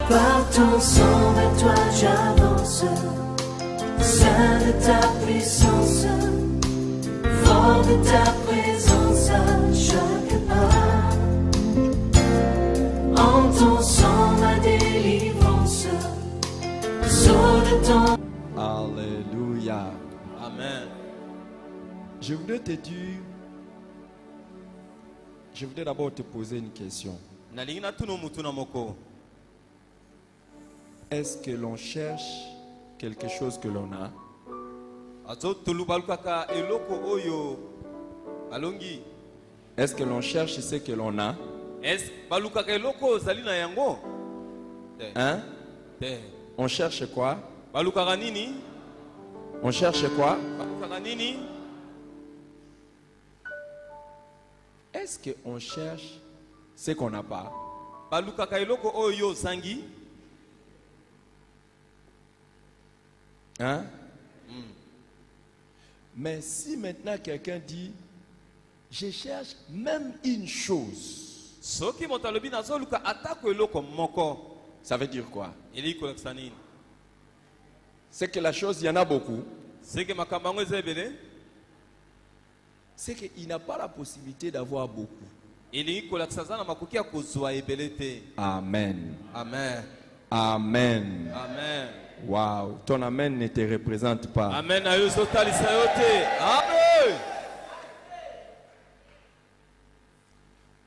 Par ton sang vers toi j'avance, saint de ta puissance, fort de ta présence à chaque pas. En ton sang ma délivrance, sceau de ton... Alléluia. Amen. Je voudrais te dire, je voudrais d'abord te poser une question. Est-ce que l'on cherche quelque chose que l'on a? Est-ce que l'on cherche ce que l'on a? Hein? On cherche quoi? On cherche quoi? Est-ce qu'on cherche ce qu'on n'a pas? Hein? Mais si maintenant quelqu'un dit, je cherche même une chose, ça veut dire quoi? C'est que la chose, il y en a beaucoup. C'est qu'il n'a pas la possibilité d'avoir beaucoup. Amen. Amen. Amen. Amen. Waouh, ton amen ne te représente pas. Amen. Amen.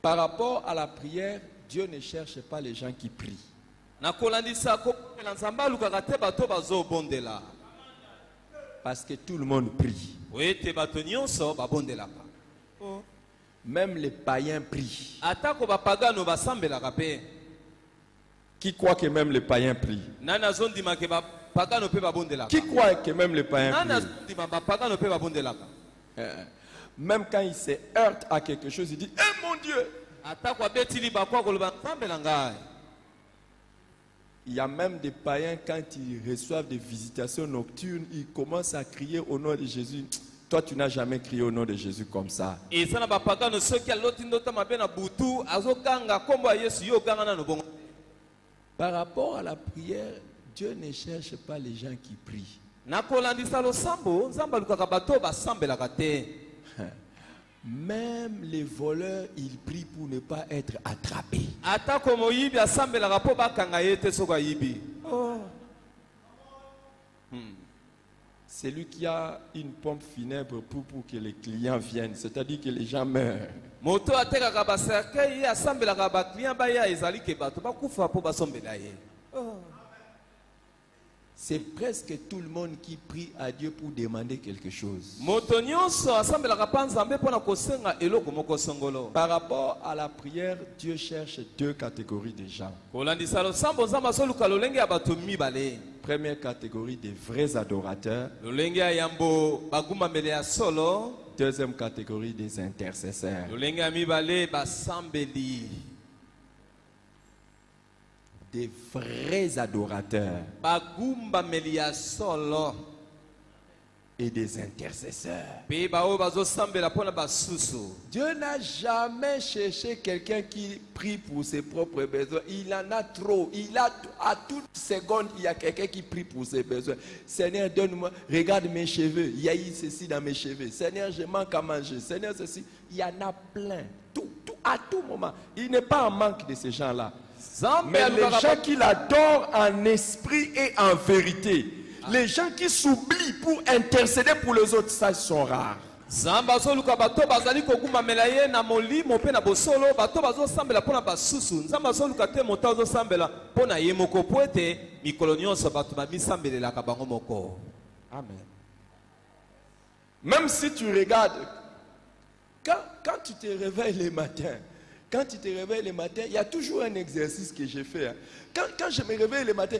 Par rapport à la prière, Dieu ne cherche pas les gens qui prient. Parce que tout le monde prie. Même les païens prient. Qui croit que même les païens prient? Qui croit que même les païens prient? Même quand il se heurte à quelque chose, il dit, eh mon Dieu! Il y a même des païens, quand ils reçoivent des visitations nocturnes, ils commencent à crier au nom de Jésus. Toi, tu n'as jamais crié au nom de Jésus comme ça. Par rapport à la prière, Dieu ne cherche pas les gens qui prient. Même les voleurs, ils prient pour ne pas être attrapés. C'est lui qui a une pompe funèbre pour que les clients viennent, c'est-à-dire que les gens meurent. C'est presque tout le monde qui prie à Dieu pour demander quelque chose. Par rapport à la prière, Dieu cherche deux catégories de gens. Première catégorie des vrais adorateurs. Deuxième catégorie des intercesseurs. Des vrais adorateurs et des intercesseurs. Dieu n'a jamais cherché quelqu'un qui prie pour ses propres besoins. Il en a trop. Il a à toute seconde, il y a quelqu'un qui prie pour ses besoins. Seigneur, donne-moi, regarde mes cheveux. Il y a eu ceci dans mes cheveux. Seigneur, je manque à manger. Seigneur, ceci. Il y en a plein. À tout moment. Il n'est pas en manque de ces gens-là. Mais les gens qui l'adorent en esprit et en vérité, les gens qui s'oublient pour intercéder pour les autres, ça sont rares. Amen. Même si tu regardes, quand tu te réveilles le matin, il y a toujours un exercice que j'ai fait. Quand je me réveille le matin,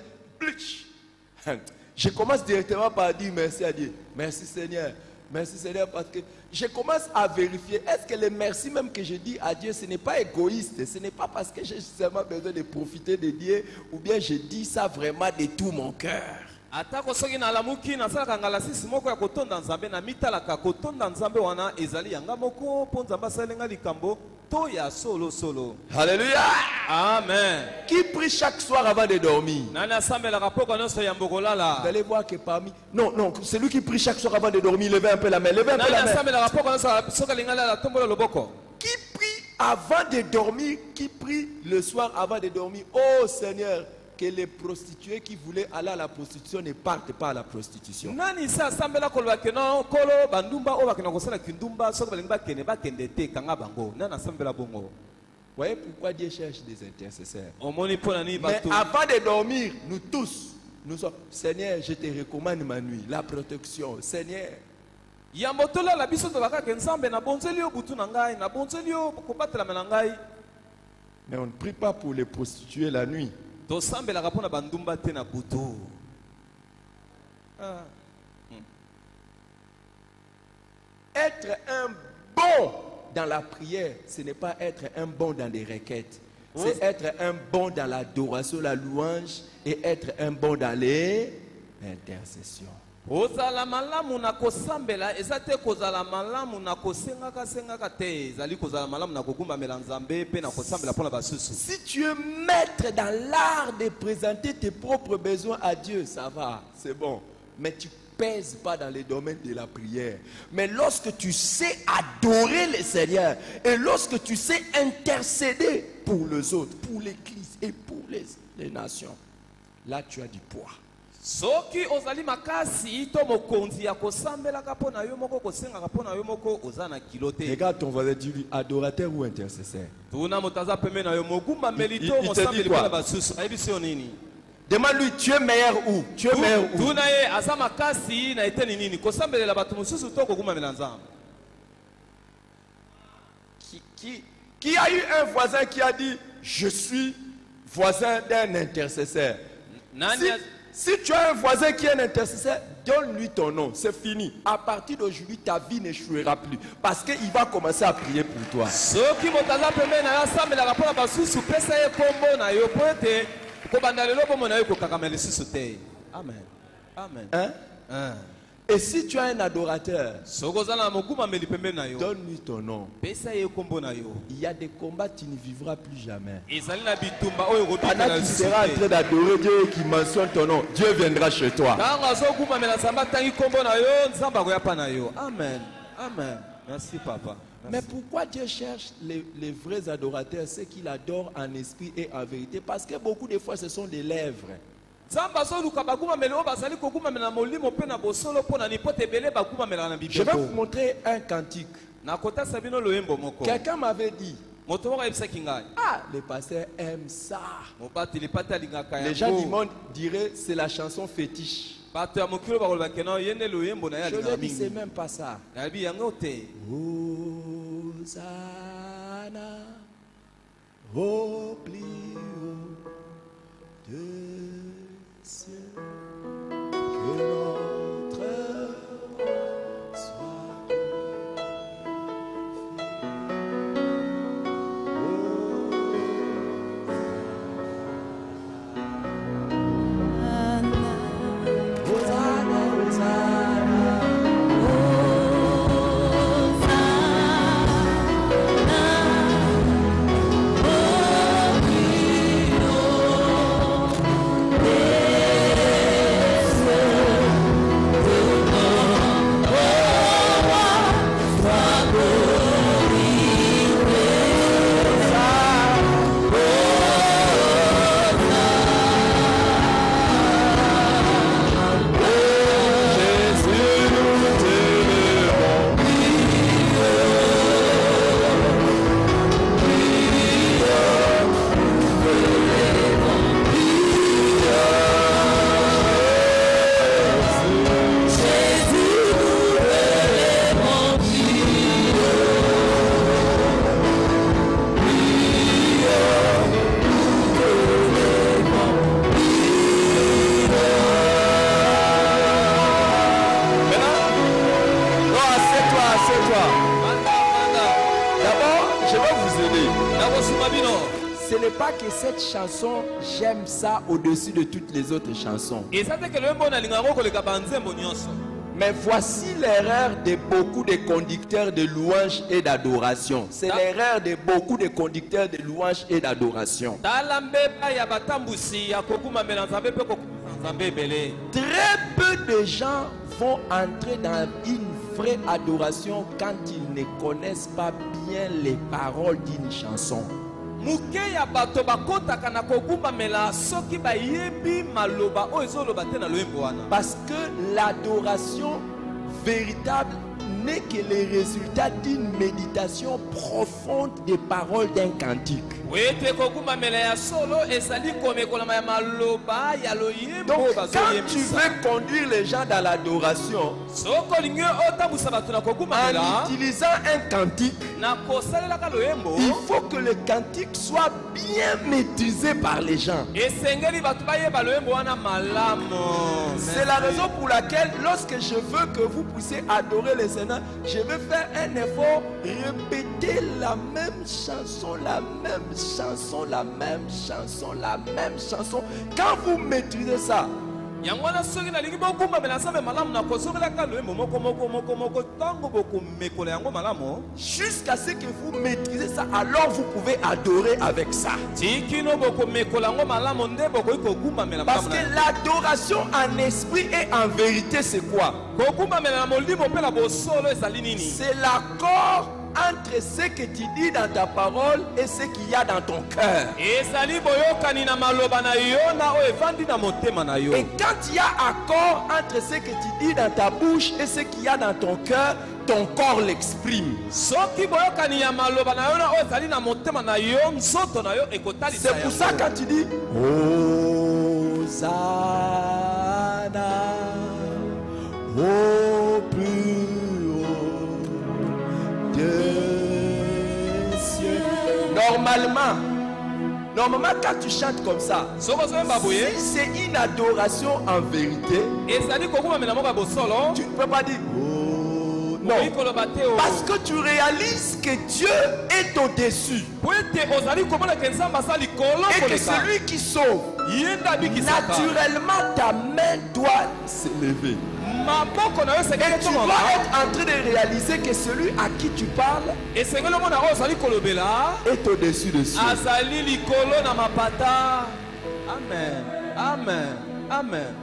je commence directement par dire merci à Dieu. Merci Seigneur. Merci Seigneur, parce que je commence à vérifier. Est-ce que le merci même que je dis à Dieu, ce n'est pas égoïste. Ce n'est pas parce que j'ai seulement besoin de profiter de Dieu, ou bien je dis ça vraiment de tout mon cœur. atako soki nalamuki nasalaka ngalasisi moko ya kotonda nzambe na mitalaka kotonda nzambe wana ezali yanga moko mpo nzambe asalenga likambo to ya solo solo. Alléluia. Amen. Qui prie chaque soir avant de dormir? Nani asambelaka poko nyonso ya mbokolala. Vous allez voir que parmi... Non, non, celui qui prie chaque soir avant de dormir, levez un peu la main, levez un peu la main. Nani asambelaka poko nyonso soki alingala la tombola loboko. Qui prie avant de dormir, qui prie le soir avant de dormir? Oh Seigneur, que les prostituées qui voulaient aller à la prostitution ne partent pas à la prostitution. Nani sa asambela koloba ke non kolo bandumba o bakena kosala kindumba soki balingi bakende bakende te kanga bango. Nani asambela bongo. Vous voyez pourquoi Dieu cherche des intercesseurs? Mais avant de dormir, nous tous, nous sommes, Seigneur, je te recommande ma nuit, la protection, Seigneur. Yambotola la biso to bakaka nzambe na bonzeli yo butu na ngai na bonzeli yo kobatela na ngai. Mais on ne prie pas pour les prostituées la nuit. To sambela kapona bandumba te na butu. Être un bon dans la prière, ce n'est pas être un bon dans des requêtes. C'est être un bon dans l'adoration, la louange et être un bon dans les intercessions. Ozala malamu na kosambela ezate kozala malamu na kosengaka sengaka te ezali kozala malamu na kokumba melanzambe pe na kosambela pona basusu. Si tu es maître dans l'art de présenter tes propres besoins à Dieu, ça va, c'est bon. Mais tu pèses pas dans les domaines de la prière. Mais lorsque tu sais adorer le Seigneur et lorsque tu sais intercéder pour les autres, pour l'église et pour les nations, là tu as du poids. Soki ozali makasi to mokonzi ya kosambela kapona yo moko kosenga kapona yo moko ozana kilote. Regarde ton voisin, dis-lui adorateur ou intercesseur. Tuna motaza peme na yo mokumba melito mosambeli pona basusu. Ayebisi yo nini? Demande-lui, tu es meilleur où? Tu es meilleur où? Tuna ye azama kasi na eteni nini? Kosambelela bato mosusu to kokumba melanzamba. Qui a eu un voisin qui a dit je suis voisin d'un intercesseur? Si tu as un voisin qui est un intercesseur, donne-lui ton nom, c'est fini. À partir d'aujourd'hui, ta vie n'échouera plus. Parce qu'il va commencer à prier pour toi. Amen. Amen. Hein? Et si tu as un adorateur, donne-lui ton nom. Il y a des combats, tu ne vivras plus jamais. Pendant que tu seras en train d'adorer Dieu et qu'il mentionne ton nom, Dieu viendra chez toi. Amen. Amen. Merci, papa. Merci. Mais pourquoi Dieu cherche les vrais adorateurs, ceux qui l'adorent en esprit et en vérité? Parce que beaucoup de fois, ce sont des lèvres. Je vais vous montrer un cantique. Quelqu'un m'avait dit, ah, le pasteur aime ça. Les gens du monde diraient c'est la chanson fétiche. Je leur dis c'est même pas ça. Hosanna, au plus haut de que notre soit Hosanna, Hosanna, Hosanna, n'est pas que cette chanson, j'aime ça au-dessus de toutes les autres chansons. Mais voici l'erreur de beaucoup de conducteurs de louanges et d'adoration. C'est l'erreur de beaucoup de conducteurs de louanges et d'adoration. Très peu de gens vont entrer dans une vraie adoration quand ils ne connaissent pas bien les paroles d'une chanson. Parce que l'adoration véritable n'est que le résultat d'une méditation profonde des paroles d'un cantique. Donc quand tu veux conduire les gens dans l'adoration en utilisant un cantique, il faut que le cantique soit bien maîtrisé par les gens. C'est la raison pour laquelle lorsque je veux que vous puissiez adorer le Seigneur, je vais faire un effort, répéter la même chanson, la même chanson, la même chanson, la même chanson. Quand vous maîtrisez ça, jusqu'à ce que vous maîtrisez ça, alors vous pouvez adorer avec ça. Parce que l'adoration en esprit et en vérité, c'est quoi? C'est l'accord entre ce que tu dis dans ta parole et ce qu'il y a dans ton cœur. Et quand il y a accord entre ce que tu dis dans ta bouche et ce qu'il y a dans ton cœur, ton corps l'exprime. C'est pour ça quand tu dis Hosanna au plus des cieux. Normalement, quand tu chantes comme ça, si c'est une adoration en vérité, tu ne peux pas dire oh, non. Parce que tu réalises que Dieu est au-dessus. Et que celui qui sauve, naturellement ta main doit s'élever. Et tu dois être en train de réaliser que celui à qui tu parles est au-dessus de cieux. Amen. Amen. Amen.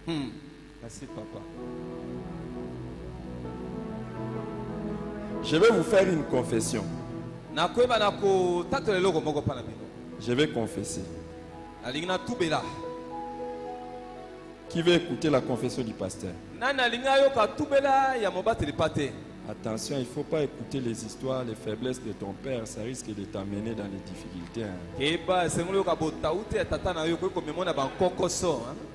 Merci, papa. Je vais vous faire une confession. Je vais confesser. Qui veut écouter la confession du pasteur? Attention, il ne faut pas écouter les histoires, les faiblesses de ton père. Ça risque de t'amener dans les difficultés.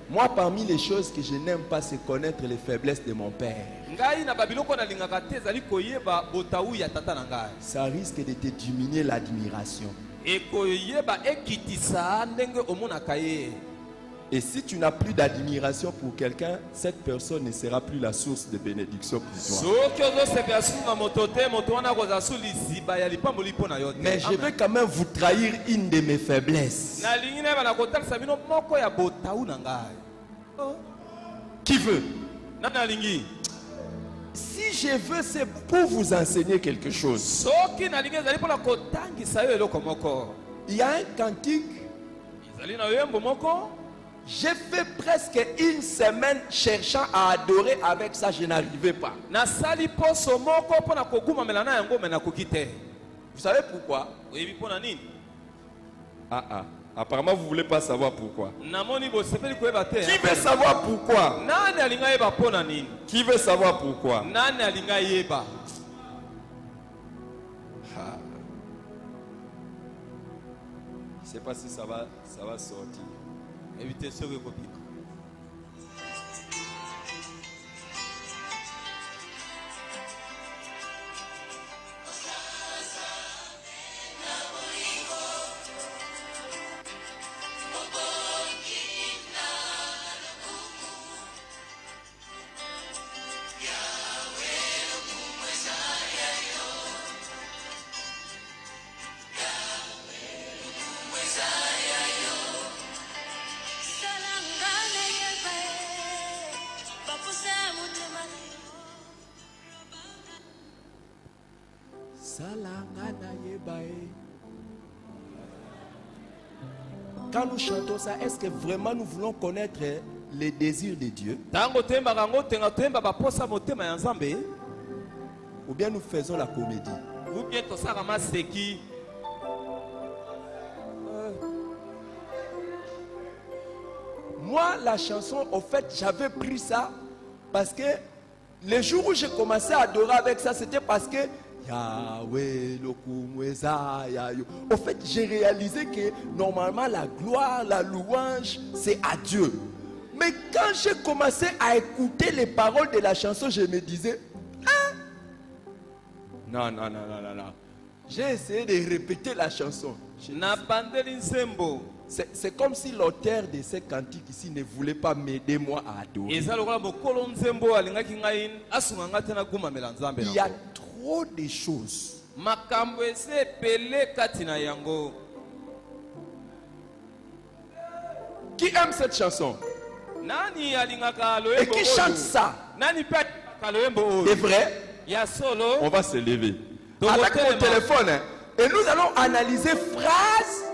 Moi, parmi les choses que je n'aime pas, c'est connaître les faiblesses de mon père. Ça risque de te diminuer l'admiration. Et si tu n'as plus d'admiration pour quelqu'un, cette personne ne sera plus la source de bénédiction pour toi. Mais je vais quand même vous trahir une de mes faiblesses. Qui veut? Si je veux, c'est pour vous enseigner quelque chose. Il y a un cantique. J'ai fait presque une semaine cherchant à adorer avec ça, je n'arrivais pas. Vous savez pourquoi? Apparemment vous ne voulez pas savoir pourquoi. Qui veut savoir pourquoi? Qui veut savoir pourquoi? Je ne sais pas si ça va sortir. Évitez ce recopier. Quand nous chantons ça, est-ce que vraiment nous voulons connaître les désirs de Dieu? Ou bien nous faisons la comédie? Moi, la chanson, au fait, j'avais pris ça parce que les jours où j'ai commencé à adorer avec ça, c'était parce que Yahweh, au fait, j'ai réalisé que normalement la gloire, la louange, c'est à Dieu. Mais quand j'ai commencé à écouter les paroles de la chanson, je me disais, hein? Non. J'ai essayé de répéter la chanson. C'est comme si l'auteur de ces cantiques ici ne voulait pas m'aider moi à adorer. Il y a trop de choses. Qui aime cette chanson? Et qui chante ça? C'est vrai? On va se lever avec mon téléphone et nous allons analyser phrase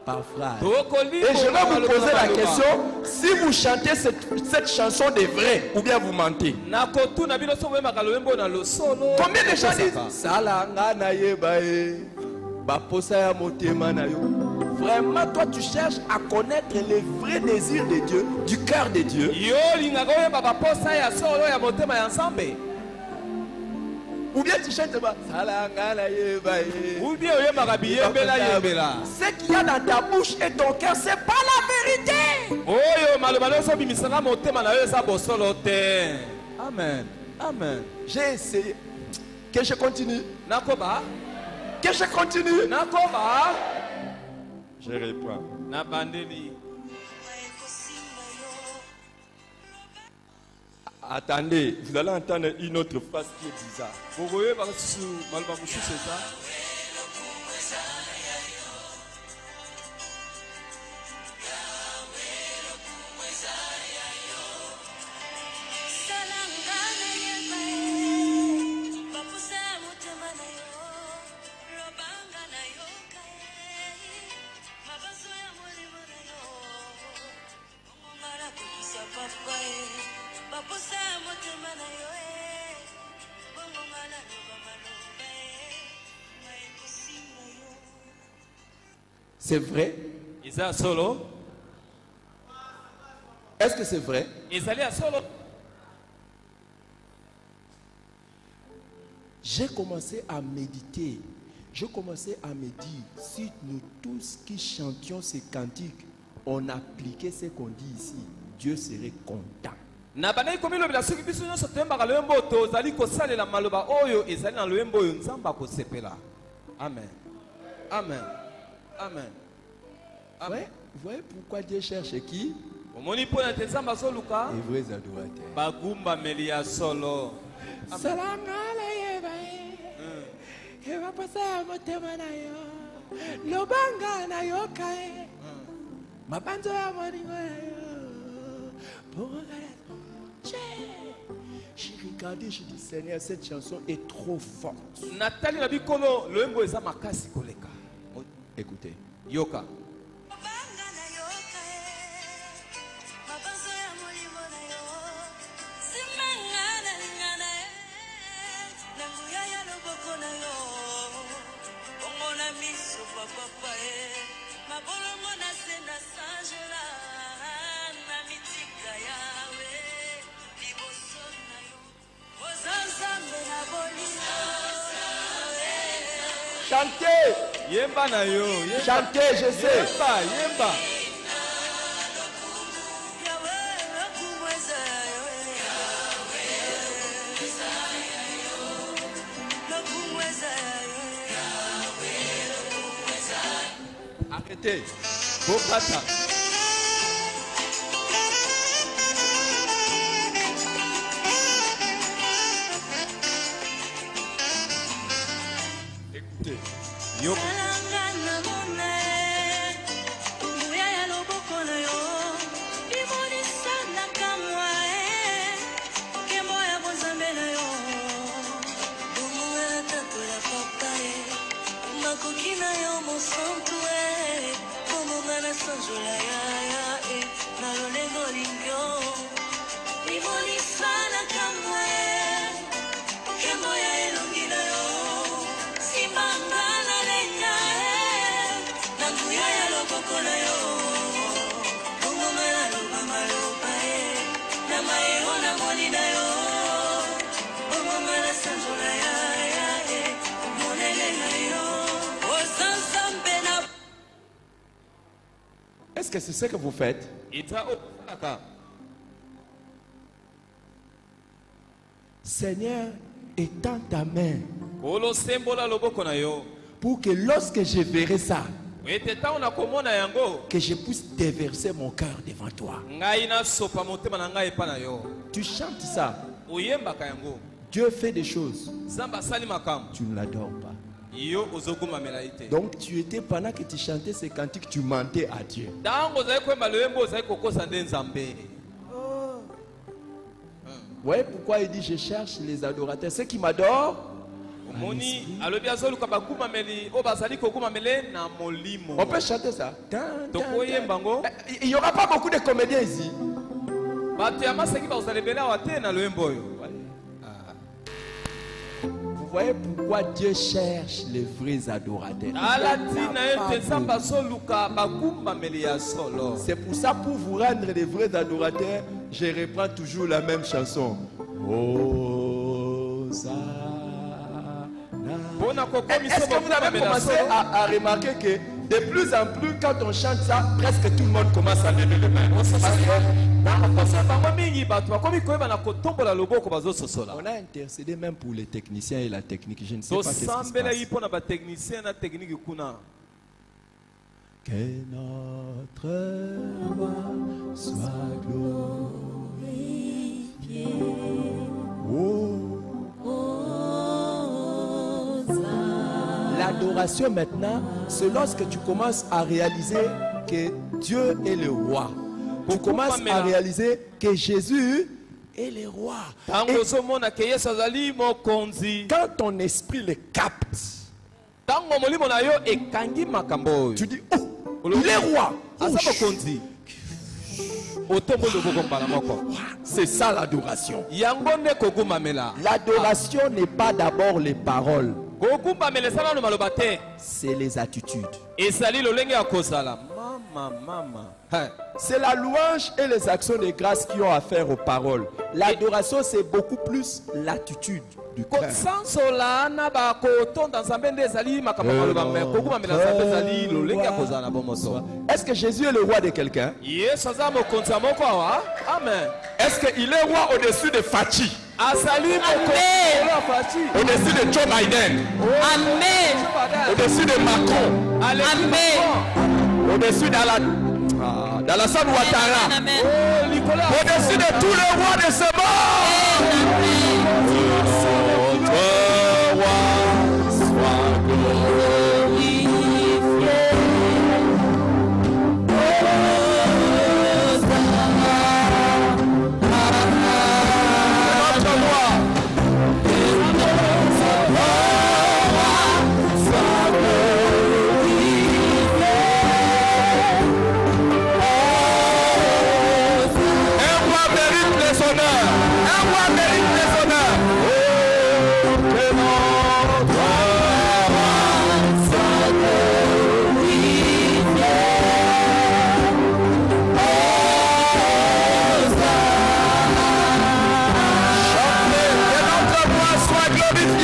par phrase. Et je vais vous poser la question, si vous chantez cette chanson de vrai ou bien vous mentez. Combien de gens disent Salanga na yebae, baposa ya motema na yo? Vraiment, toi tu cherches à connaître les vrais désirs de Dieu, du cœur de Dieu. Ou bien tu chantes pas. Ce qu'il y a dans ta bouche et ton cœur, c'est pas la vérité. Amen. Amen. J'ai essayé. Que je continue. Que je continue. Je réponds. Attendez, vous allez entendre une autre phrase qui est bizarre. C'est vrai? Est-ce que c'est vrai? J'ai commencé à méditer. Je commençais à me dire, si nous tous qui chantions ces cantiques, on appliquait ce qu'on dit ici, Dieu serait content. Amen. Amen. Amen. Amen. Vous voyez pourquoi Dieu cherche qui? Les vrais adorateurs. J'ai regardé, j'ai dit Seigneur, cette chanson est trop forte. Écoutez. Yoka. Chantez. Chantez, je sais. Arrêtez. Bokata. Écoutez. Est-ce que c'est ce que vous faites? eza osalaka. Seigneur, étends ta main Kolo sembola loboko na yo. pour que lorsque je verrai ça, Ete ntango nakomona yango, que je puisse déverser mon cœur devant toi. ngai nasopa motema na ngai epa na yo. Tu chantes ça. Oyembaka yango. Dieu fait des choses. Nzambe asali makambo. Tu ne l'adores pas. Yo ozogumamela ye te. Donc tu étais, pendant que tu chantais ces cantiques, tu mentais à Dieu. Ntango ozali koyemba loyembo ozali kokosa nde Nzambe. Vous voyez pourquoi il dit je cherche les adorateurs. Ceux qui m'adorent. Omoni alobi azoluka bagumameli o bazali kogumamele na molimo. On peut chanter ça. Tokoyemba ngo. Il n'y aura pas beaucoup de comédiens ici. Bato ya maseki bazalebela wa te na loyembo oyo. Vous voyez pourquoi Dieu cherche les vrais adorateurs. C'est pour ça, pour vous rendre les vrais adorateurs, je reprends toujours la même chanson. Hosanna. Est-ce que vous avez commencé à remarquer que de plus en plus, quand on chante ça, presque tout le monde commence à lever les mains. On a intercédé même pour les techniciens et la technique. Je ne sais pas ce qui se passe. Que notre roi soit glorifié. L'adoration maintenant, c'est lorsque tu commences à réaliser que Dieu est le roi. Tu commences à réaliser que Jésus est le roi. Et quand ton esprit le capte, tu dis, oh, il est roi. C'est ça l'adoration. L'adoration n'est pas d'abord les paroles. C'est les attitudes. C'est la louange et les actions de grâce qui ont affaire aux paroles. L'adoration, c'est beaucoup plus l'attitude du cœur. Est-ce que Jésus est le roi de quelqu'un? Amen. Est-ce qu'il est roi au-dessus de Fachi? Au-dessus de Joe Biden? Amen. Au-dessus de Macron? Amen. Au-dessus d'Alassane Ouattara? Au-dessus de tous les rois de ce monde? Notre roi soit glorifié.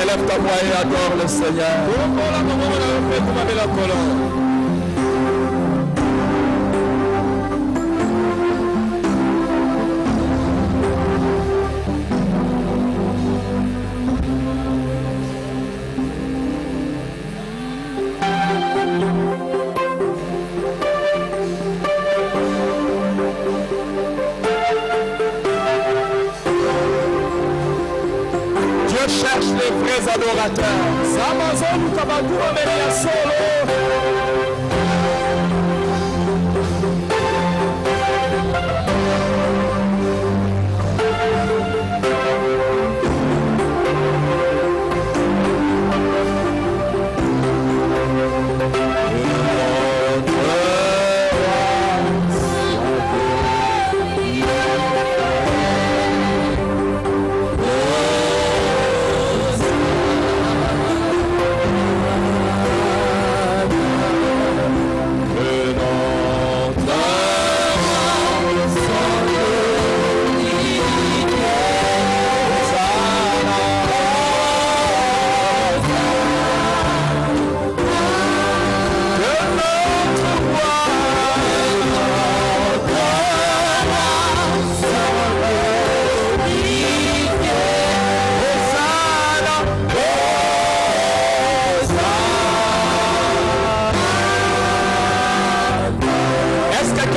Élève ta voix et adore le Seigneur. Dieu cherche les vrais adorateurs.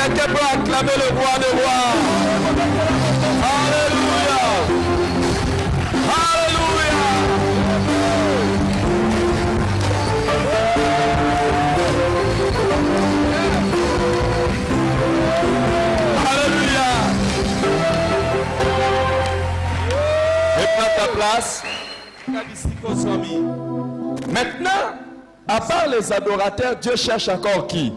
Quelqu'un peut acclamer le roi des rois. Alléluia. Alléluia. Alléluia. Et prends ta place. Maintenant, à part les adorateurs, Dieu cherche encore qui?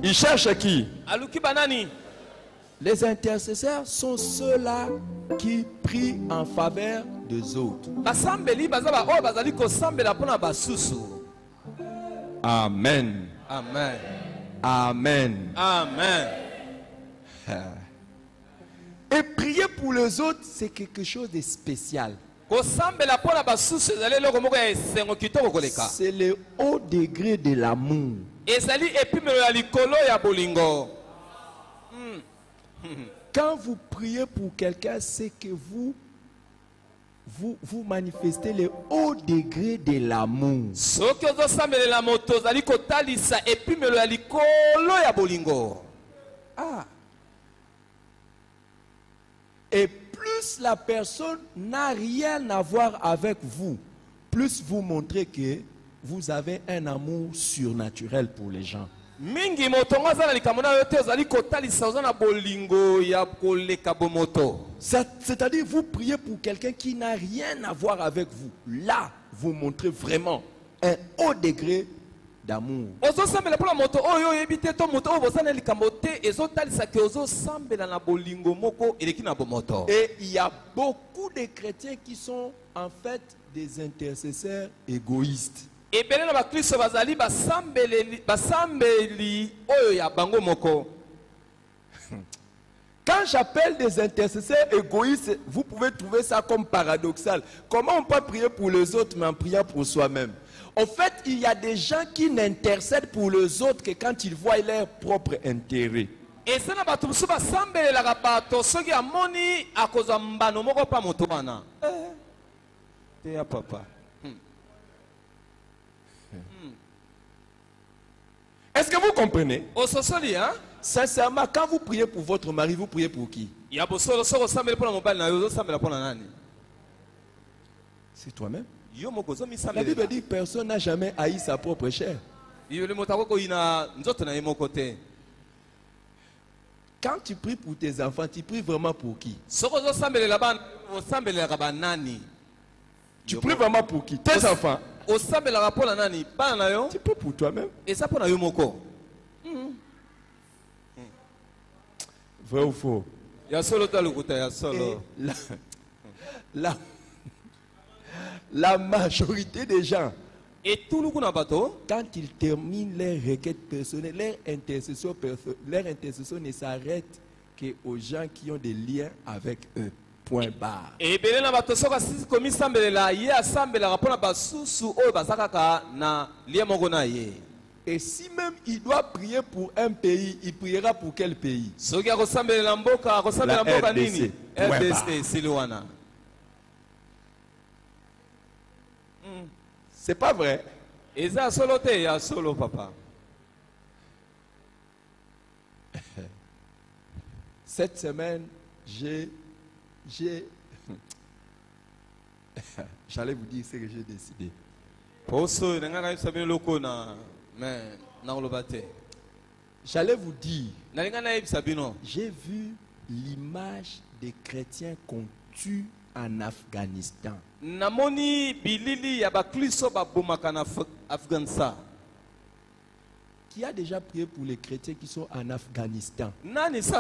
Il cherche qui? Les intercesseurs sont ceux-là qui prient en faveur des autres. Amen. Amen. Amen. Amen. Et prier pour les autres, c'est quelque chose de spécial. C'est le haut degré de l'amour. Quand vous priez pour quelqu'un, c'est que vous manifestez le haut degré de l'amour. Ah. Et plus la personne n'a rien à voir avec vous, plus vous montrez que vous avez un amour surnaturel pour les gens. C'est-à-dire, vous priez pour quelqu'un qui n'a rien à voir avec vous. Là, vous montrez vraiment un haut degré d'amour. Et il y a beaucoup de chrétiens qui sont en fait des intercesseurs égoïstes. Quand j'appelle des intercesseurs égoïstes, vous pouvez trouver ça comme paradoxal. Comment on peut prier pour les autres mais en priant pour soi-même? En fait, il y a des gens qui n'intercèdent pour les autres que quand ils voient leur propre intérêt. Est-ce que vous comprenez? Sincèrement, quand vous priez pour votre mari, vous priez pour qui? C'est toi-même. La Bible dit que personne n'a jamais haï sa propre chair. Quand tu pries pour tes enfants, tu pries vraiment pour qui? Tu pries vraiment pour qui? Tes enfants. Tu pries pour toi-même. Vrai ou faux? La majorité des gens, quand ils terminent leurs requêtes personnelles, leur intercession ne s'arrête qu'aux gens qui ont des liens avec eux. Point barre. Et si même il doit prier pour un pays, il priera pour quel pays? La RDC. C'est pas vrai. Cette semaine, j'allais vous dire ce que j'ai décidé. J'allais vous dire, j'ai vu l'image des chrétiens qu'on tue en Afghanistan. Qui a déjà prié pour les chrétiens qui sont en Afghanistan? Merci.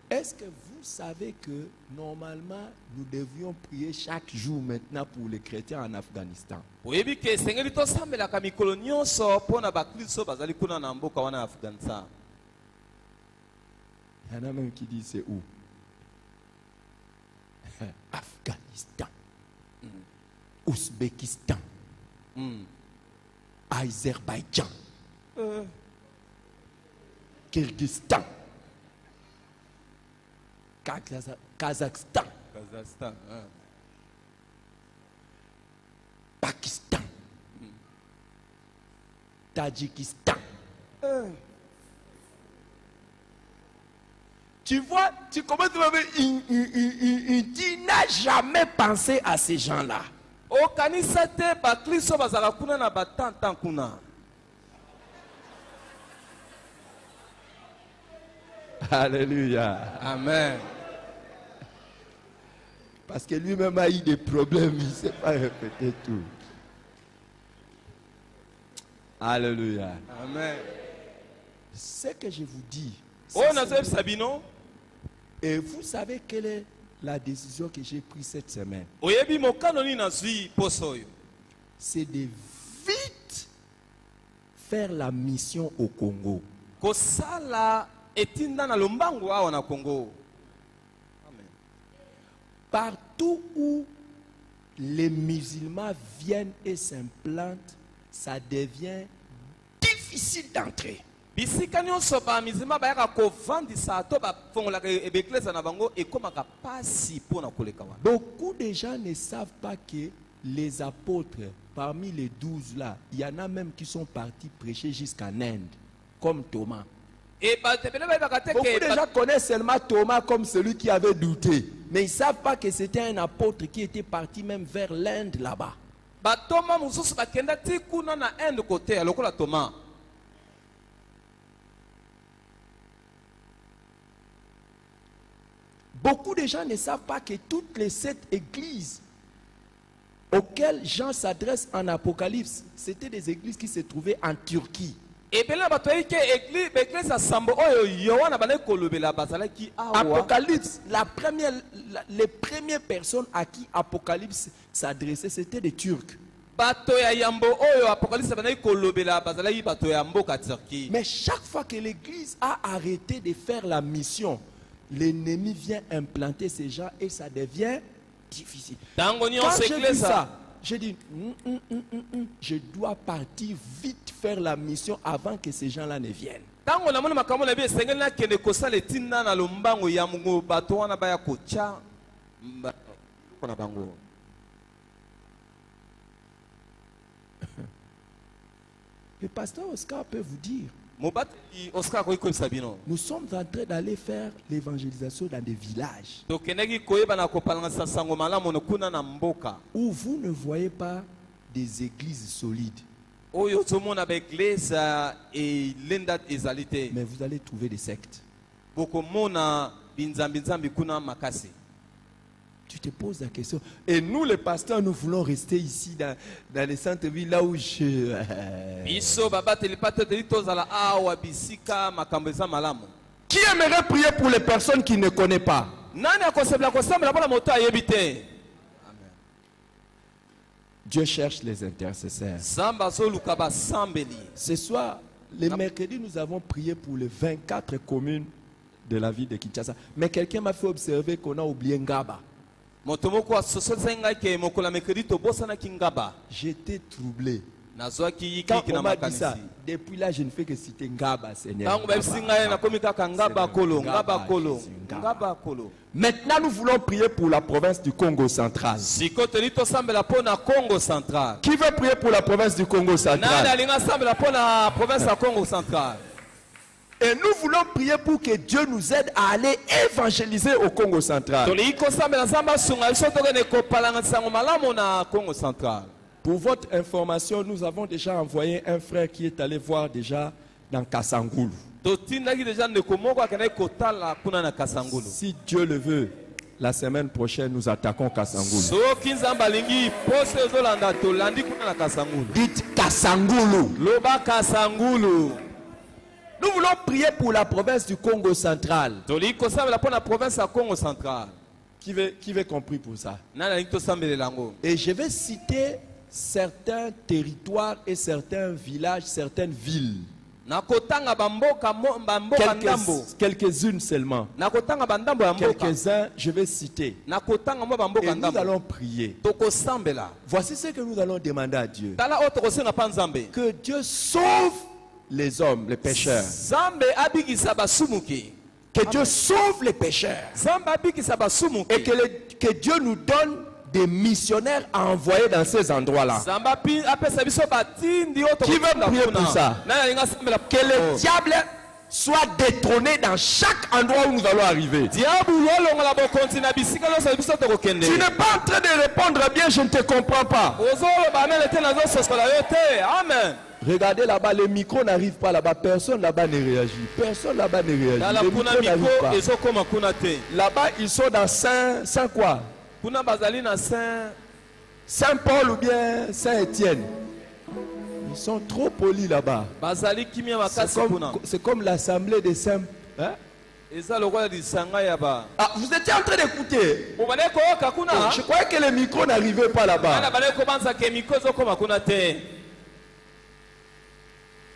Est-ce que vous savez que normalement nous devions prier chaque jour maintenant pour les chrétiens en Afghanistan? Il y en a même qui disent c'est où? Afghanistan, Ouzbékistan, Azerbaïdjan, Kyrgyzstan, Kazakhstan, Pakistan, Tadjikistan. Tu vois, tu commences à voir, tu n'as jamais pensé à ces gens-là. okanisa te bakristo bazalaka kuna na batanta kuna. Alléluia. Amen. Parce que lui-même a eu des problèmes, il ne sait pas répéter tout. Alléluia. Amen. Ce que je vous dis, Oh nazoyeb sabino. et vous savez quelle est la décision que j'ai prise cette semaine? Oyebi mokano ni nazwi posoyo. C'est de vite faire la mission au Congo. Kosala etinda na lombango awa na Congo. Amen. Partout où les musulmans viennent et s'implantent, ça devient difficile d'entrer. Bisika nyonso ba mizima bayaka kovandisa to bafongolaka ebeklesa na bango ekomaka pasi mpona koleka wana. Beaucoup de gens ne savent pas que les apôtres, parmi les 12 là, il y en a même qui sont partis prêcher jusqu'en Inde, comme Thomas. Beaucoup de gens connaissent seulement Thomas comme celui qui avait douté. Mais ils ne savent pas que c'était un apôtre qui était parti même vers l'Inde là-bas. Batoma mususu bakenda ti kuna na Inde côté ya lokola Thomas. Beaucoup de gens ne savent pas que toutes les 7 églises auxquelles Jean s'adresse en Apocalypse, c'était des églises qui se trouvaient en Turquie. Apocalypse, les premières personnes à qui Apocalypse s'adressait, c'était des Turcs. Mais chaque fois que l'église a arrêté de faire la mission, l'ennemi vient implanter ces gens et ça devient difficile. Quand j'ai vu ça, j'ai dit, je dois partir vite faire la mission avant que ces gens-là ne viennent. Le pasteur Oscar peut vous dire, nous sommes en train d'aller faire l'évangélisation dans des villages où vous ne voyez pas des églises solides. Mais vous allez trouver des sectes. Tu te poses la question. Et nous, les pasteurs, nous voulons rester ici dans les centres-villes là où je... Qui aimerait prier pour les personnes qui ne connaissent pas? Dieu cherche les intercesseurs. Ce soir, le mercredi, nous avons prié pour les 24 communes de la ville de Kinshasa. Mais quelqu'un m'a fait observer qu'on a oublié Ngaba. J'étais troublé. Quand on m'a dit ça, depuis là, je ne fais que citer Ngaba, Seigneur. Maintenant, nous voulons prier pour la province du Congo central. Qui veut prier pour la province du Congo central? Et nous voulons prier pour que Dieu nous aide à aller évangéliser au Congo central. Pour votre information, nous avons déjà envoyé un frère qui est allé voir déjà dans Kasangulu. Si Dieu le veut, la semaine prochaine, nous attaquons Kasangulu. Dites Kasangulu. Nous voulons prier pour la province du Congo central. Qui veut compris pour ça? Et je vais citer certains territoires et certains villages, certaines villes. Quelques-unes seulement. Quelques-uns, je vais citer. Et nous allons prier. Voici ce que nous allons demander à Dieu. Que Dieu sauve les hommes, les pécheurs. Que Dieu sauve les pécheurs. Et que Dieu nous donne des missionnaires à envoyer dans ces endroits-là. Qui veut prier pour ça? Que le diable soit détrôné dans chaque endroit où nous allons arriver. Tu n'es pas en train de répondre bien, je ne te comprends pas. Amen. Regardez là-bas, le micro n'arrive pas là-bas, personne là-bas ne réagit. Personne là-bas ne réagit. Le micro n'arrive pas. Là-bas, ils sont dans Saint quoi? Saint-Paul ou bien Saint-Étienne. Ils sont trop polis là-bas. C'est comme l'assemblée des saints. Hein? Ah, vous étiez en train d'écouter. Je croyais que le micro n'arrivait pas là-bas.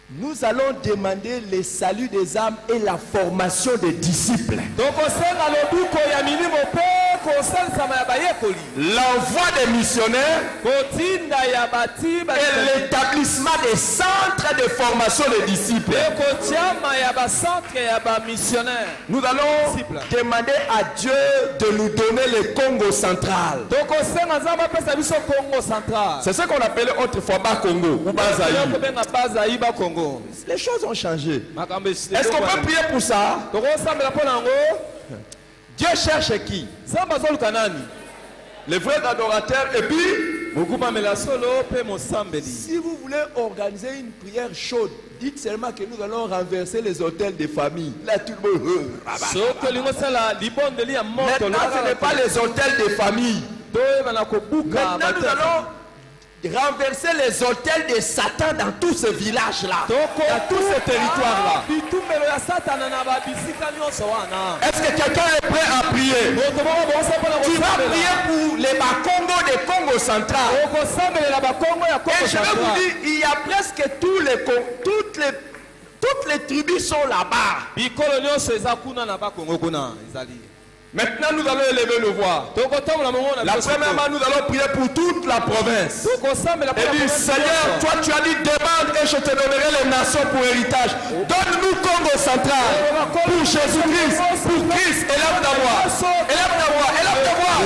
Nous allons demander le salut des âmes et la formation des disciples. L'envoi des missionnaires et l'établissement des centres de formation des disciples. Nous allons demander à Dieu de nous donner le Congo central. C'est ce qu'on appelait autrefois Bas-Congo ou Bazaï. Les choses ont changé. Est-ce qu'on peut prier pour ça? Dieu cherche qui? Les vrais adorateurs et puis si vous voulez organiser une prière chaude, dites seulement que nous allons renverser les hôtels des familles. Là tout le monde. Maintenant ce n'est pas les hôtels des familles. Maintenant nous allons renverser les hôtels de Satan dans tous ces villages-là, dans tous ces territoires-là. Est-ce que quelqu'un est prêt à prier? Tu vas prier pour les Bakongo de Congo central. Et je vais vous dire, il y a presque toutes les tribus sont là-bas. Maintenant, nous allons élever nos voix. La première main, nous allons prier pour toute la province. Et dire, Seigneur, toi tu as dit, demande et je te donnerai les nations pour héritage. Donne-nous Congo central pour Jésus-Christ, pour Christ. Élève ta voix. Élève ta voix. Élève ta voix.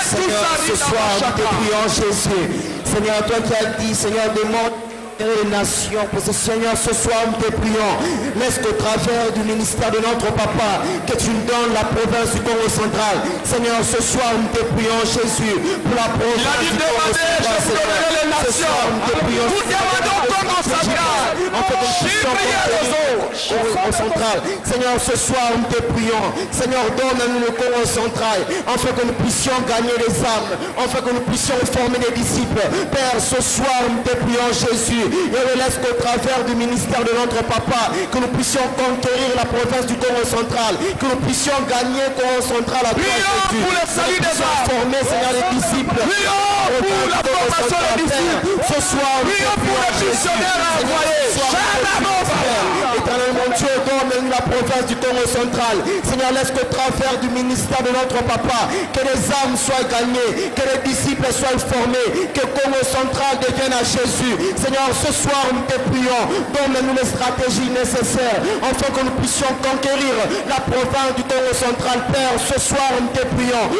Seigneur, ce soir, nous te prions, Jésus. Seigneur, toi qui as dit, Seigneur, demande les nations, pour ce Seigneur, ce soir nous te prions, laisse qu'au travers du ministère de notre papa, que tu nous donnes la province du Congo central. Seigneur, ce soir nous te prions, Jésus, pour la province du Congo central. Ce soir nous te prions, Congo central. Seigneur, ce soir nous te prions, Seigneur, donne-nous le Congo central, afin que nous puissions gagner les âmes, afin que nous puissions former des disciples. Père, ce soir nous te prions, Jésus, et laisse qu'au travers du ministère de notre papa, que nous puissions conquérir la province du Congo central, que nous puissions gagner le Congo central à toi, Jésus. Pour le salut des âmes, former, Seigneur, les disciples. Pour la formation des disciples. Ce soir, pour les missionnaires envoyés. Éternel mon Dieu, donne-nous la province du Congo central. Seigneur, laisse qu'au travers du ministère de notre papa, que les âmes soient gagnées, que les disciples soient formés, que le Congo central devienne à Jésus. Seigneur, ce soir nous te prions, donne-nous les stratégies nécessaires afin que nous puissions conquérir la province du Congo central. Père, ce soir nous te prions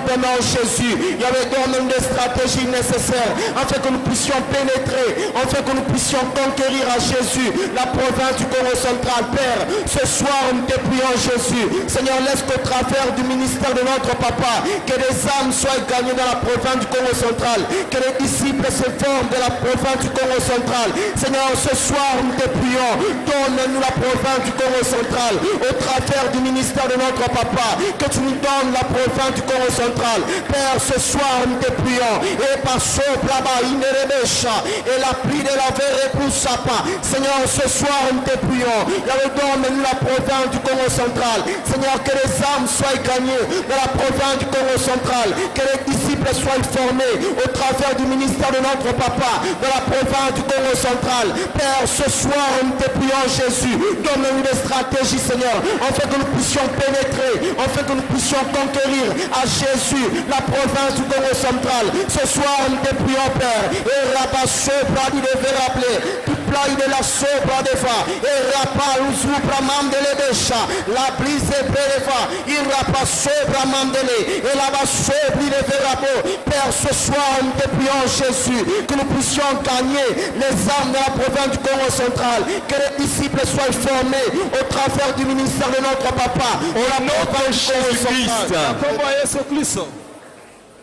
pendant Jésus. Il y avait donne-nous les stratégies nécessaires afin que nous puissions pénétrer, afin que nous puissions conquérir à Jésus la province du Congo central. Père, ce soir nous te prions, Jésus. Seigneur, laisse qu'au travers du ministère de notre papa, que les âmes soient gagnées dans la province du Congo central, que les disciples se forment de la province du Congo central. Seigneur, ce soir nous te prions, donne-nous la province du Congo central au travers du ministère de notre papa, que tu nous donnes la province du Congo central. Père, ce soir nous te prions, et par sopra et la pluie de la verre pour sapa. Seigneur, ce soir nous te prions, donne-nous la province du Congo central. Seigneur, que les âmes soient gagnées dans la province du Congo central, que les disciples soient formés au travers du ministère de notre papa dans la province du Congo central. Père, ce soir nous te prions, Jésus, donne-nous des stratégies, Seigneur, afin que nous puissions pénétrer, afin que nous puissions conquérir à Jésus la province du Congo central. Ce soir nous te prions, Père, et Rabasso, il devait rappeler toute plaie de la sobra des fois, et Rapalou supra mandele besha. La brise breva. Il rapa sobra mandele. Et là-bas sobre il verra beau. Père, ce soir, nous te prions Jésus. Que nous puissions gagner les âmes de la province du Congo central. Que les disciples soient formés au travers du ministère de notre papa. Au nom de Jésus-Christ.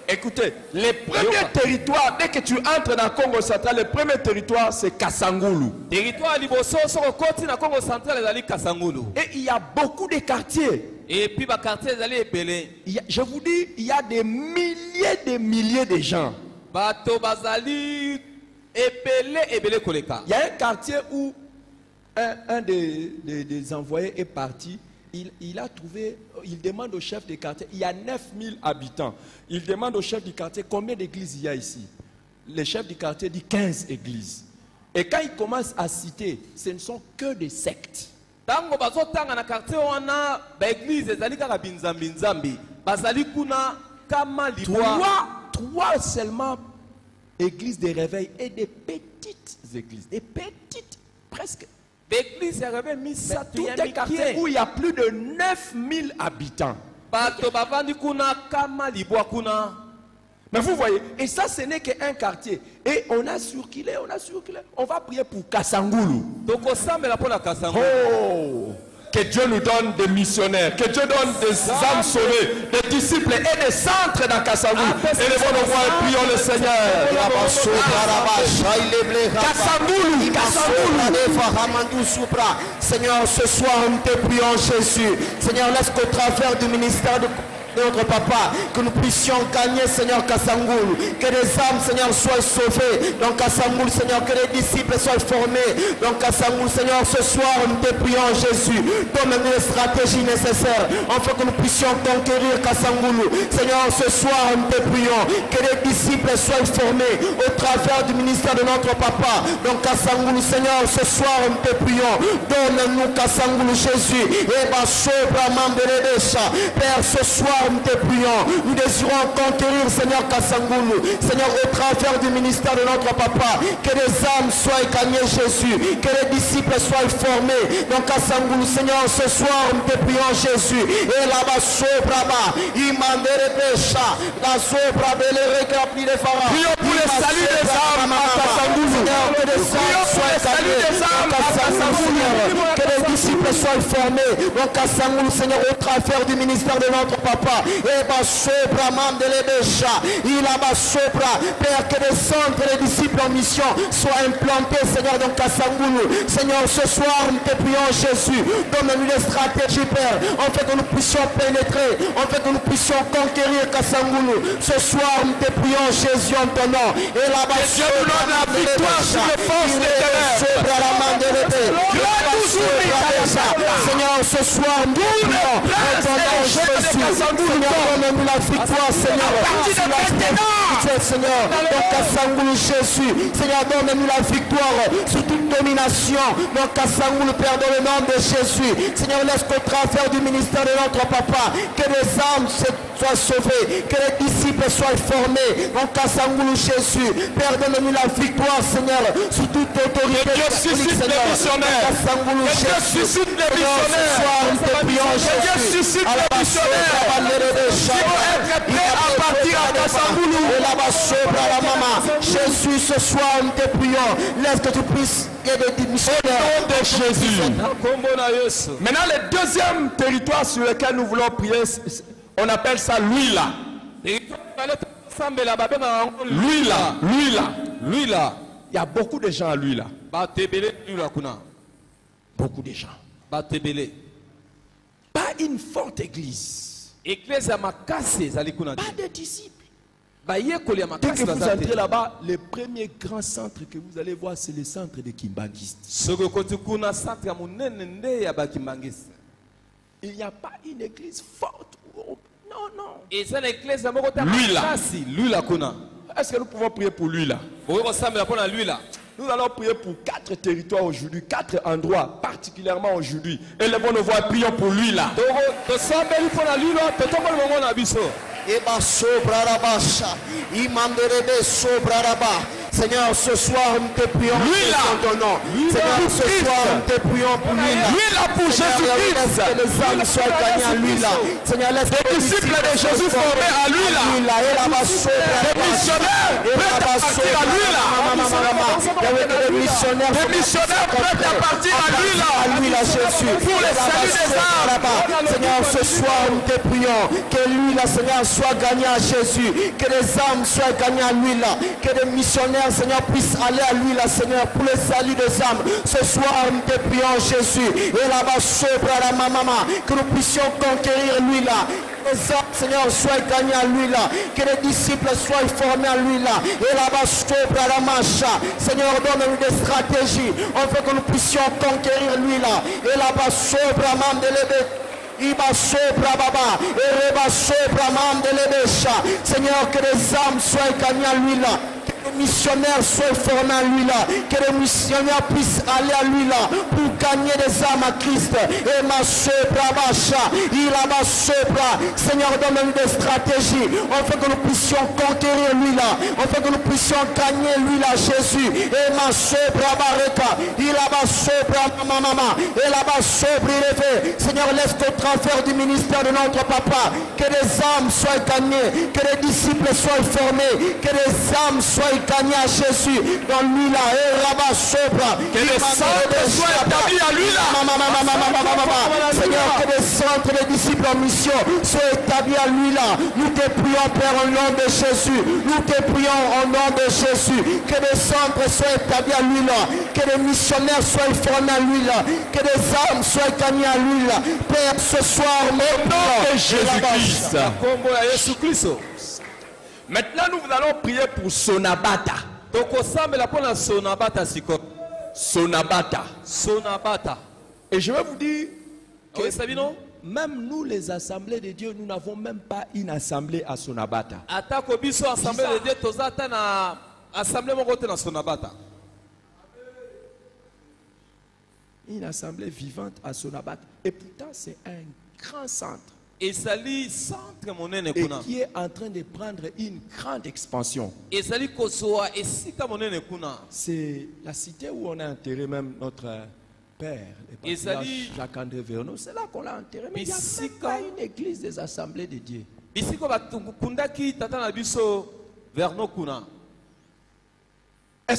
Écoutez, les premiers territoires, dès que tu entres dans le Congo central, le premier territoire c'est Kasangulu. Territoire liboso soko koti na Congo central ezali Kasangulu. Et il y a beaucoup de quartiers. Et puis ba quartier ezali ebele. Je vous dis, il y a des milliers de gens. Bato bazali ebele koleka. Il y a un quartier où un des envoyés est parti. Il a trouvé, il demande au chef du quartier, il y a 9000 habitants. Il demande au chef du quartier combien d'églises il y a ici. Le chef du quartier dit 15 églises. Et quand il commence à citer, ce ne sont que des sectes. Tango bazotanga na quartier wana ba église ezali kaka binzambi nzambi. Bazali kuna kama libwa. Trois seulement églises de réveil et des petites églises. Des petites, presque. L'église est réveillée tout un quartier où il y a plus de 9000 habitants. Mais vous voyez, et ça ce n'est qu'un quartier. Et on a circulé. On va prier pour Kasangulu. Oh! Que Dieu nous donne des missionnaires, que Dieu donne des âmes sauvées, des disciples et des centres dans Kasangulu. Élevons nos voix et prions le Seigneur. Seigneur, ce soir nous te prions Jésus. Seigneur, laisse qu'au travers du ministère de notre papa, que nous puissions gagner, Seigneur, Kasangulu, que les âmes, Seigneur, soient sauvées dans Kasangulu, Seigneur, que les disciples soient formés dans Kasangulu, Seigneur, ce soir, nous te prions, Jésus, donne-nous les stratégies nécessaires, afin que nous puissions conquérir Kasangulu, Seigneur, ce soir, nous te prions, que les disciples soient formés au travers du ministère de notre papa, dans Kasangulu, Seigneur, ce soir, nous te prions, donne-nous Kasangulu, Jésus, et Père, ce soir, nous te prions, nous désirons conquérir, Seigneur, Kasangulu, Seigneur, au travers du ministère de notre papa, que les âmes soient gagnées, Jésus, que les disciples soient formés dans Kasangulu, Seigneur, ce soir, nous te prions, Jésus, et là-bas, Sobraba, Imandere Pesha, la Sobra, Belere, Capri de Phara, prions pour le salut des âmes à Kasangulu, Seigneur, que les âmes soient gagnées dans Kasangulu, Seigneur, que les disciples soient formés dans Kasangulu, Seigneur, au travers du ministère de notre papa. Et Basopra Mandelebesha, il a Basopra, Père, que les centres et les disciples en mission soient implantés, Seigneur, dans Kasangulu. Seigneur, ce soir, nous te prions, Jésus, donne-nous des stratégies, Père, en fait que nous puissions pénétrer, en fait que nous puissions conquérir Kasangulu. Ce soir, nous te prions, Jésus, en ton nom. Et là-bas, Dieu nous donne la victoire sur les forces des ténèbres. Seigneur, ce soir, nous te prions, en ton nom, Jésus. Seigneur, donne-nous la victoire, Seigneur. Seigneur, dans Kasangulu, Jésus. Seigneur, donne-nous la victoire sur toute domination. Dans Kasangulu, Père, dans le nom de Jésus. Seigneur, laisse qu'au travers du ministère de notre papa, que les âmes soient sauvées, que les disciples soient formés. Dans Kasangulu, Jésus. Père, donne-nous la victoire, Seigneur, sur toute autorité. Dieu suscite les missionnaires. Dieu suscite les missionnaires. Ce soir, nous te prions, Jésus. Dieu suscite les missionnaires. Qui vont être prêts à partir à Kasangulu. Jésus, ce soir, nous te prions. Laisse que tu puisses aider des missionnaires. Au nom de Jésus. Maintenant, le deuxième territoire sur lequel nous voulons prier, on appelle ça Luila. Luila. Il y a beaucoup de gens à Luila. Beaucoup de gens. Pas une forte église. Pas de disciples. Dès que vous entrez là-bas, le premier grand centre que vous allez voir, c'est le centre de Kimbanguiste. Il n'y a pas une église forte. Non. Est-ce que nous pouvons prier pour lui là? Nous allons prier pour 4 territoires aujourd'hui, 4 endroits particulièrement aujourd'hui. Élevons nos voix et prions pour lui là. Seigneur, ce soir, nous te prions pour ton nom. Seigneur, ce soir, nous te prions pour l'huile. L'huile pour Jésus-Christ. Que les âmes soient gagnées à l'huile. Seigneur, laisse les disciples de Jésus formés à l'huile. Les missionnaires prêts à partir à l'huile. Les missionnaires prêts à partir à l'huile. Jésus. Pour le salut des âmes. Seigneur, ce soir, nous te prions que l'huile, Seigneur, soit gagnée à Jésus. Que les âmes soient gagnées à l'huile. Que les missionnaires, Seigneur, puissent aller à l'huile, Seigneur, pour le salut des âmes. Ce soir, nous te prions, Jésus. Et là-bas, sobre la maman, que nous puissions conquérir l'huile. Que les âmes, Seigneur, soient gagnées à l'huile. Que les disciples soient formés à l'huile. Et là-bas, sobre la macha. Seigneur, donne-nous des stratégies. On veut que nous puissions conquérir l'huile. Et là-bas, sobre la maman de l'ébé. Iba sopra baba, Ereba sopra mam de l'Ebesha. Seigneur, que les âmes soient gagnées à l'huile. Que les missionnaires soient formés à l'huile. Que les missionnaires puissent aller à l'huile pour gagner des âmes à Christ. Et ma sopra bacha, Ilaba sopra. Seigneur, donne-nous des stratégies. On fait que nous puissions conquérir l'huile. On fait que nous puissions gagner l'huile à Jésus. Et ma sopra bareka, Ilaba sopra mama, et là-bas sopra élevé. Seigneur, laisse que faire du ministère de notre papa, que les âmes soient gagnées, que les disciples soient formés, que les âmes soient gagnées à Jésus dans l'huile et là-bas sopra, que les centres soient établis à l'huile. Seigneur, que les centres des disciples en mission soient établis à l'huile. Nous te prions, Père, au nom de Jésus. Nous te prions au nom de Jésus. Que les centres soient établis à l'huile, que les missionnaires soient formés à l'huile, que les âmes soient gagnées à l'huile. Père, ce soir, au nom de Jésus-Christ. Maintenant, nous allons prier pour Sonabata. Sonabata. Et je vais vous dire que même nous, les assemblées de Dieu, nous n'avons même pas une assemblée à Sonabata. Une assemblée vivante à Sonabata. Et pourtant, c'est un grand centre. Et qui est en train de prendre une grande expansion. C'est la cité où on a enterré même notre père, Jacques-André Verneau. C'est là qu'on l'a enterré. Mais il n'y a même pas une église des assemblées de Dieu. Est-ce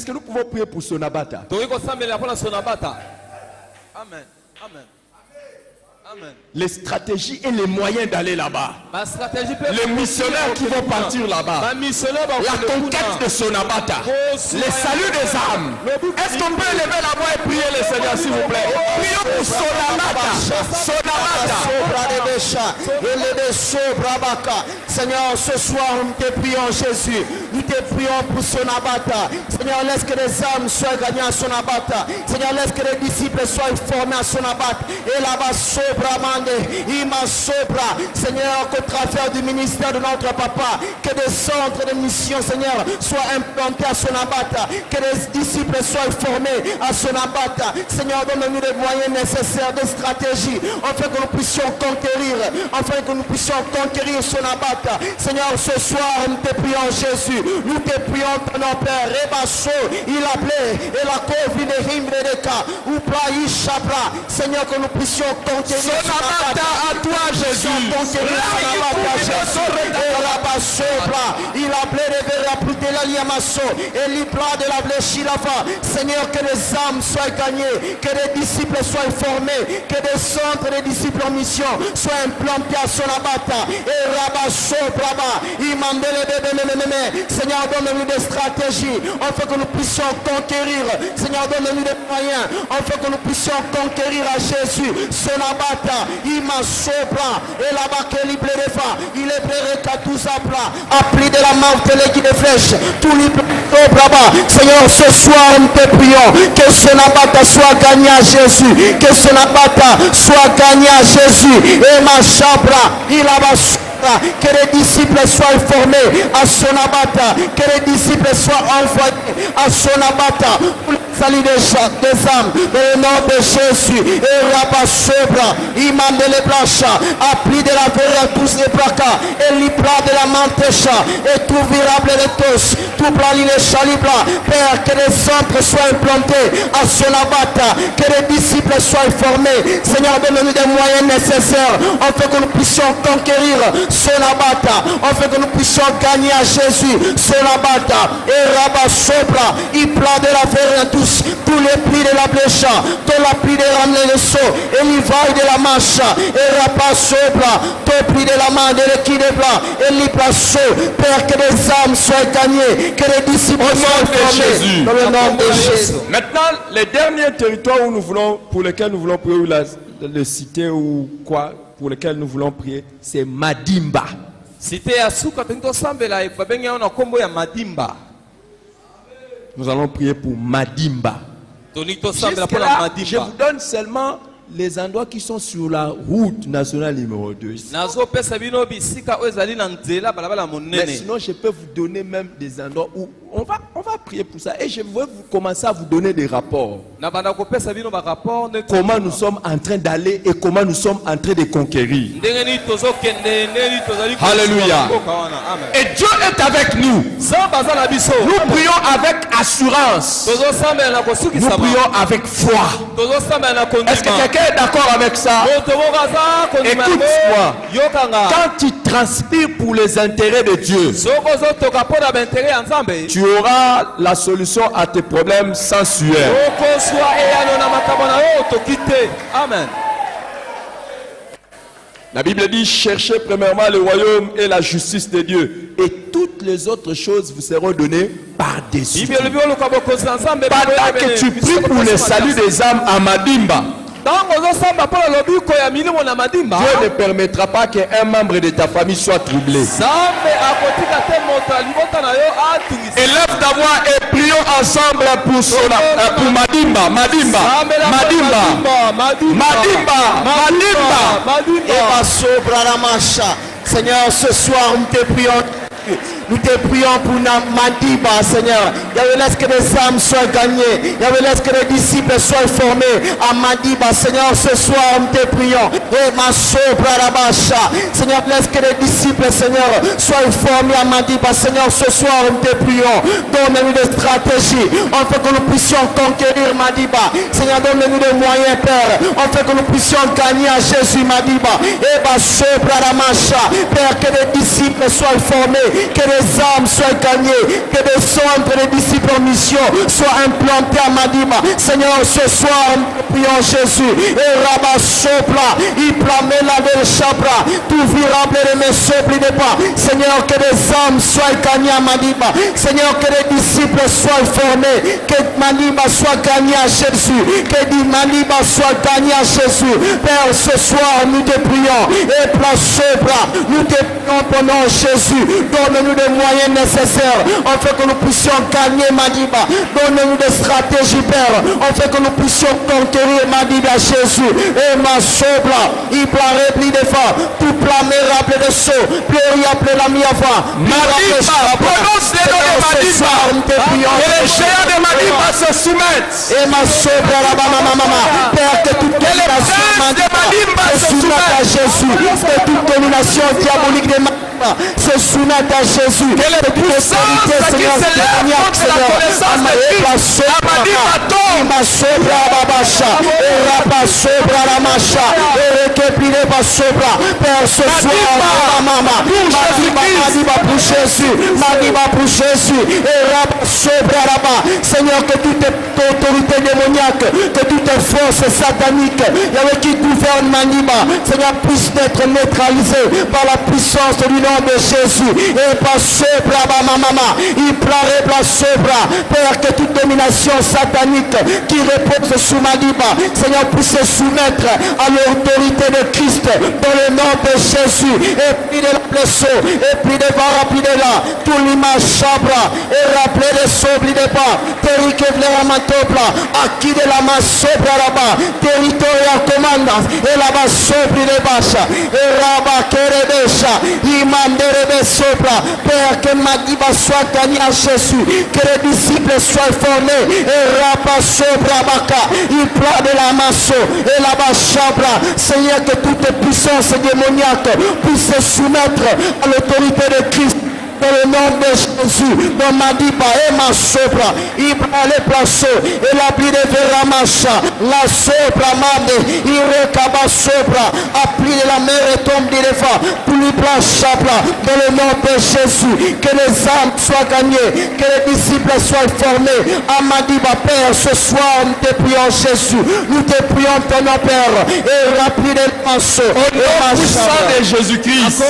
que nous pouvons prier pour Sonabata? Amen. Amen. Amen. Les stratégies et les moyens d'aller là-bas. Les missionnaires qui vont partir là-bas. La conquête de Sonabata. Les saluts des âmes. Est-ce qu'on peut lever la voix et prier le Seigneur, s'il vous plaît? Prions pour Sonabata. Sonabata. Seigneur, ce soir, nous te prions, Jésus. Nous te prions pour Sonabata. Seigneur, laisse que les âmes soient gagnées à Sonabata. Seigneur, laisse que les disciples soient formés à Sonabata. Et là-bas, Seigneur, qu'au travers du ministère de notre papa, que des centres de mission, Seigneur, soient implantés à Sonabata, que les disciples soient formés à Sonabata. Seigneur, donne-nous les moyens nécessaires de stratégie, afin que nous puissions conquérir Sonabata. Seigneur, ce soir, nous te prions, Jésus, nous te prions, ton Père, Rebasso, il appelait, et la Covid de Himbre de Ka, ou Plaï Chabra, Seigneur, que nous puissions conquérir Sonabata à toi, Jésus. Il appelait les verres la liamasso et l'ipla de la blessirafa. Seigneur, que les âmes soient gagnées, que les disciples soient formés, que des centres de disciples en mission soient implantés à Sonabata. Et Rabasso, Braba, Imandele Bébé, Seigneur, donne-nous des stratégies, afin que nous puissions conquérir. Seigneur, donne-nous des moyens, afin que nous puissions conquérir à Jésus. Sonabata, Ima Sopra, et là-bas qu'il il est prêt à tout ça, appli de la marque de flèche, tout braba. Seigneur, ce soir, nous te prions que Sonabata soit gagné à Jésus, que Sonabata soit gagné à Jésus, et ma chabra, il a que les disciples soient formés à Sonabata, que les disciples soient envoyés à Sonabata pour le salut des âmes, dans le nom de Jésus. Et Rabassobra, Imam de l'Eblacha, appli de la verre à tous les placas, et l'ipla de la mantecha, et tout virable de tous, tout plani les chalibla, Père, que les centres soient implantés à Sonabata, que les disciples soient formés. Seigneur, donne-nous des moyens nécessaires, afin que nous puissions conquérir Sonabata, afin que nous puissions gagner à Jésus Sonabata. Et Rabassobra, Ipla de la verre à tous les plis de la blécha, tous les plis de ramener le saut, et l'ivaille de la marche, et Rabassobra, tous les plis de la main de l'équipe de blanc, et l'ipla saut. Père, que les âmes soient gagnées, que les disciples soient formés, dans le nom de Jésus. Maintenant, les derniers territoires où nous voulons, pour lesquels nous voulons prier, ou le cité ou quoi, pour lesquels nous voulons prier, c'est Madimba. Cité à Souka, Tento Sambela, et Babenga, on a combo ya Madimba. Nous allons prier pour Madimba. Jusque-là, je vous donne seulement les endroits qui sont sur la route nationale numéro 2. Mais sinon, je peux vous donner même des endroits où on va prier pour ça. Et je vais vous commencer à vous donner des rapports. Comment nous sommes en train d'aller et comment nous sommes en train de conquérir. Alléluia. Et Dieu est avec nous. Nous prions avec assurance. Nous prions avec foi. Est-ce que quelqu'un est d'accord avec ça? Écoute-moi. Quand tu transpires pour les intérêts de Dieu, tu auras la solution à tes problèmes sans sueur. Amen. La Bible dit, cherchez premièrement le royaume et la justice de Dieu, et toutes les autres choses vous seront données par-dessus. Pendant que tu pries pour le salut des âmes à Madimba, Dieu ne permettra pas qu'un membre de ta famille soit troublé. Élève ta voix et prions ensemble pour Madimba. Madimba. Seigneur, ce soir nous te prions. Nous te prions pour Madimba, Seigneur. Laisse que les âmes soient gagnées. Laisse que les disciples soient formés à Madimba. Seigneur, ce soir, nous te prions. Et ma Seigneur, laisse que les disciples, Seigneur, soient formés à Madimba. Seigneur, ce soir, nous te prions. Donne-nous des stratégies afin que nous puissions conquérir Madimba. Seigneur, donne-nous des moyens, Père, afin que nous puissions gagner à Jésus Madimba. Et ma Père, que les disciples soient formés, que les âmes soient gagnées, que des centres de disciples en mission soient implantés à Madimba. Seigneur, ce soir, nous prions Jésus. Et Rabba Sopra, Iplamela del Chabra, tout virable de mes sopli de pas. Seigneur, que les âmes soient gagnées à Madimba. Seigneur, que les disciples soient formés, que Madimba soit gagné à Jésus, que Madimba soit gagné à Jésus. Père, ce soir, nous te prions. Et place Sopra, nous te prions pour nom Jésus. Donne-nous des moyens nécessaires afin que nous puissions gagner Madimba. Donne-nous des stratégies, Père, afin que nous puissions conquérir Madimba Jésus. Et ma sobra, il paraît plus de fois, tout plamer, rappeler de saut, pleurer, appeler la miafa. Madimba, prononce les noms de Madimba. Et les géants de Madimba se soumettent. Et ma sobra, la maman, Père, que toute domination de Madimba se soumette à Jésus. Que toute domination diabolique de Madimba se soumette à Jésus. Que les puissances qui s'élèvent contre la connaissance de Dieu, à Madimba tombe. Ma sobra, babasha, et rapa sobra, la macha, et rekepile ba sobra. Père, ce soir, maman, Madimba pour Jésus, Madimba pour Jésus, et rapa sobra, là-bas. Seigneur, que toute autorité démoniaque, que toute force satanique, qui gouverne Madimba, Seigneur, puisse être neutralisée par la puissance du nom de Jésus. Et par sobra, maman, il plairait la sobra. Père, que toute domination satanique qui repose sous Madimba, Seigneur, puisse se soumettre à l'autorité de Christ dans le nom de Jésus. Et puis de la blessure, et puis de voir, puis de là, tout l'image chabra, et rappeler de sobli de pas. Terikevlera matopla. Aki de la masobra là-bas. Territorial commandant. Et là-bas sobli de basha. Et là-bas kerebesha. Imanderebe sopra. Père, que Madiba soit gagné à Jésus. Que les disciples soient formés. Et Rapa sobra baka. Il plat de la masso. Et là-bas chabra. Seigneur, que toute puissance démoniaque puisse se soumettre à l'autorité de Christ. Dans le nom de Jésus, dans Madiba et ma sopra, Ibra les placeaux, et la pluie de Veramacha, la sopra mande, Irekaba sopra, appli de la mer et tombe d'éléphant, plus chapra, dans le nom de Jésus, que les âmes soient gagnées, que les disciples soient formés, à Madiba Père, ce soir nous te prions Jésus, nous te prions ton nom Père, et rappli de placeaux, au nom puissant de Jésus-Christ,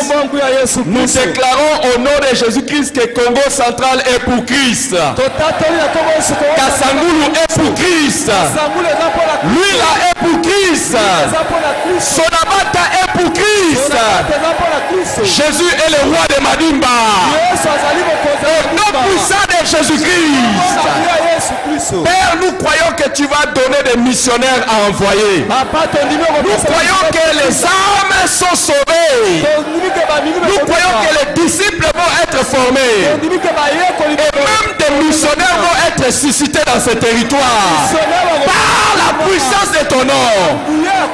nous déclarons au nom de Jésus-Christ que Congo central est pour Christ. Kasangulu est pour Christ. Luila est pour Christ. Sonabata est pour Christ. Jésus est le roi de Madimba. Au nom puissant de Jésus-Christ. Père, nous croyons que tu vas donner des missionnaires à envoyer. Nous croyons que les âmes sont sauvées. Nous croyons que les disciples vont être formés. Et même des missionnaires vont être suscités dans ce territoire. Par la puissance de ton nom.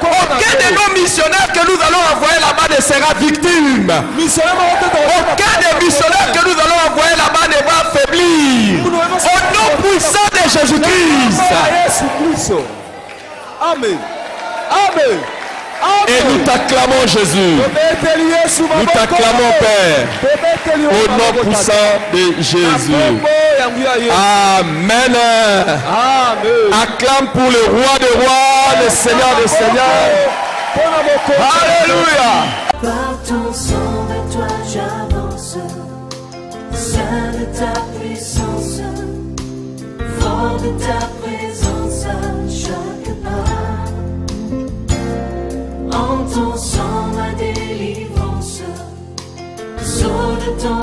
Aucun de nos missionnaires que nous allons envoyer là-bas ne sera victime. Aucun des missionnaires que nous allons envoyer là-bas ne va affaiblir. Au nom puissant de Jésus-Christ. Amen. Amen. Et nous t'acclamons Jésus. Nous t'acclamons Père. Au nom puissant de Jésus. Amen. Acclame pour le roi des rois, le Seigneur des seigneurs. Alléluia. Par ton sang vers toi j'avance. Saint de ta puissance. Fort de ta présence à chaque pas. En ton sang ma délivrance, sceau de ton